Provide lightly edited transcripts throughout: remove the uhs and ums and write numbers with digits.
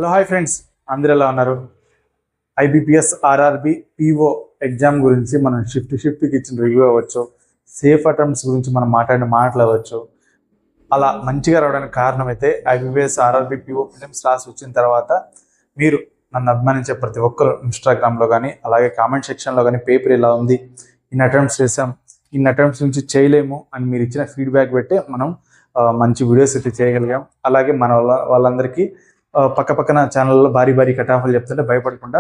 Hello hi friends, అందరూ ఎలా ఉన్నారు? ఐబీపీఎస్ ఆర్ఆర్బి పీఓ ఎగ్జామ్ గురించి మనం షిఫ్ట్కి ఇచ్చిన రివ్యూ అవ్వచ్చు, సేఫ్ అటెంప్ట్స్ గురించి మనం మాట్లాడిన మాటలు అవ్వచ్చు. అలా మంచిగా రావడానికి కారణం అయితే ఐబీపీఎస్ ఆర్ఆర్బి పీఓ ఫిలిమ్స్ రాసి వచ్చిన తర్వాత మీరు నన్ను అభిమానించే ప్రతి ఒక్కరు ఇన్స్టాగ్రామ్లో కానీ అలాగే కామెంట్ సెక్షన్లో కానీ పేపర్ ఇలా ఉంది, ఇన్ని అటెంప్ట్స్ చేసాం, ఇన్ని అటెంప్ట్స్ నుంచి చేయలేము అని మీరు ఇచ్చిన ఫీడ్బ్యాక్ పెట్టి మనం మంచి వీడియోస్ అయితే చేయగలిగాం. అలాగే వాళ్ళందరికీ పక్కన ఛానల్లో భారీ కట్ ఆఫ్లు చెప్తుంటే భయపడకుండా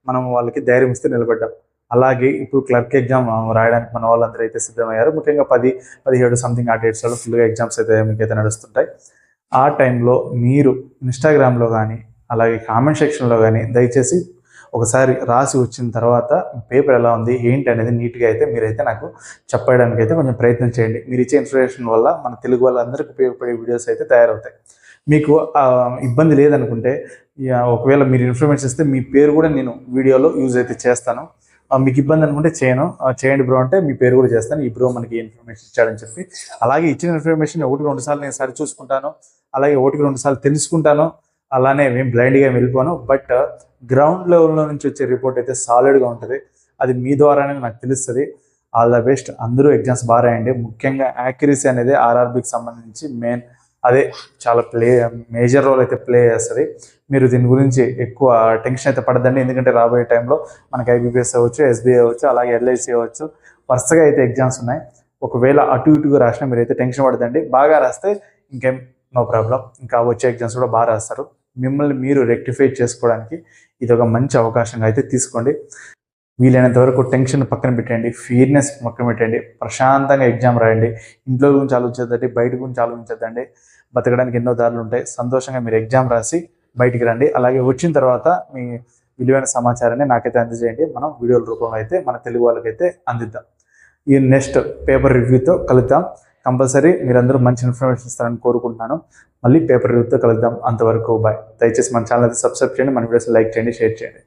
మనం వాళ్ళకి ధైర్యం ఇస్తే నిలబడ్డాం. అలాగే ఇప్పుడు క్లర్క్ ఎగ్జామ్ రాయడానికి మన వాళ్ళందరూ అయితే సిద్ధమయ్యారు. ముఖ్యంగా 10-17 సంథింగ్ ఆ డేట్స్లో ఫుల్గా ఎగ్జామ్స్ అయితే మీకైతే నడుస్తుంటాయి. ఆ టైంలో మీరు ఇన్స్టాగ్రామ్లో కానీ అలాగే కామెంట్ సెక్షన్లో కానీ దయచేసి ఒకసారి రాసి వచ్చిన తర్వాత పేపర్ ఎలా ఉంది ఏంటి అనేది నీట్గా అయితే మీరైతే నాకు చెప్పడానికి అయితే కొంచెం ప్రయత్నం చేయండి. మీరు ఇచ్చే ఇన్ఫర్మేషన్ వల్ల మన తెలుగు వాళ్ళందరికీ ఉపయోగపడే వీడియోస్ అయితే తయారవుతాయి. మీకు ఇబ్బంది లేదనుకుంటే ఒకవేళ మీరు ఇన్ఫర్మేషన్ ఇస్తే మీ పేరు కూడా నేను వీడియోలో యూజ్ అయితే చేస్తాను. మీకు ఇబ్బంది అనుకుంటే చేయండి బ్రో అంటే మీ పేరు కూడా చేస్తాను. ఈ బ్రో మనకి ఇన్ఫర్మేషన్ ఇచ్చాడని చెప్పి. అలాగే ఇచ్చిన ఇన్ఫర్మేషన్ 1-2 సార్లు నేను సరి చూసుకుంటాను, అలాగే 1-2 సార్లు తెలుసుకుంటాను. అలానే మేము బ్లైండ్గా వెళ్ళిపోను. బట్ గ్రౌండ్ లెవెల్లో నుంచి వచ్చే రిపోర్ట్ అయితే సాలిడ్గా ఉంటుంది. అది మీ ద్వారానే నాకు తెలుస్తుంది. All the best. అందరూ ఎగ్జామ్స్ బాగా రాయండి. ముఖ్యంగా యాక్యురసీ అనేది ఆర్ఆర్బికి సంబంధించి అదే చాలా మేజర్ రోల్ అయితే ప్లే చేస్తుంది. మీరు దీని గురించి ఎక్కువ టెన్షన్ అయితే పడదండి. ఎందుకంటే రాబోయే టైంలో మనకి ఐబీపీఎస్ అవ్వచ్చు, ఎస్బీఐ అవ్వచ్చు, అలాగే ఎల్ఐసి అవ్వచ్చు, వరుసగా అయితే ఎగ్జామ్స్ ఉన్నాయి. ఒకవేళ అటు ఇటుగా రాసినా మీరైతే టెన్షన్ పడదండి. బాగా రాస్తే ఇంకేం నో ప్రాబ్లం. ఇంకా వచ్చే ఎగ్జామ్స్ కూడా బాగా రాస్తారు. మిమ్మల్ని మీరు రెక్టిఫై చేసుకోవడానికి ఇది ఒక మంచి అవకాశంగా అయితే తీసుకోండి. వీలైనంత వరకు టెన్షన్ పక్కన పెట్టండి, ఫియర్నెస్ పక్కన పెట్టండి, ప్రశాంతంగా ఎగ్జామ్ రాయండి. ఇంట్లో గురించి ఆలోచించద్దండి, బయట గురించి ఆలోచించద్దండి. బతకడానికి ఎన్నో దారులు ఉంటాయి. సంతోషంగా మీరు ఎగ్జామ్ రాసి బయటికి రండి. అలాగే వచ్చిన తర్వాత మీ విలువైన సమాచారాన్ని నాకైతే అందజేయండి. మనం వీడియోల రూపంలో అయితే మన తెలుగు వాళ్ళకైతే అందిద్దాం. ఈ నెక్స్ట్ పేపర్ రివ్యూతో కలుద్దాం. కంపల్సరీ మీరందరూ మంచి ఇన్ఫర్మేషన్ ఇస్తారని కోరుకుంటున్నాను. మళ్ళీ పేపర్ రివ్యూతో కలుద్దాం. అంతవరకు బాయ్. దయచేసి మన ఛానల్ అయితే సబ్స్క్రైబ్ చేయండి, మన వీడియోస్ లైక్ చేయండి, షేర్ చేయండి.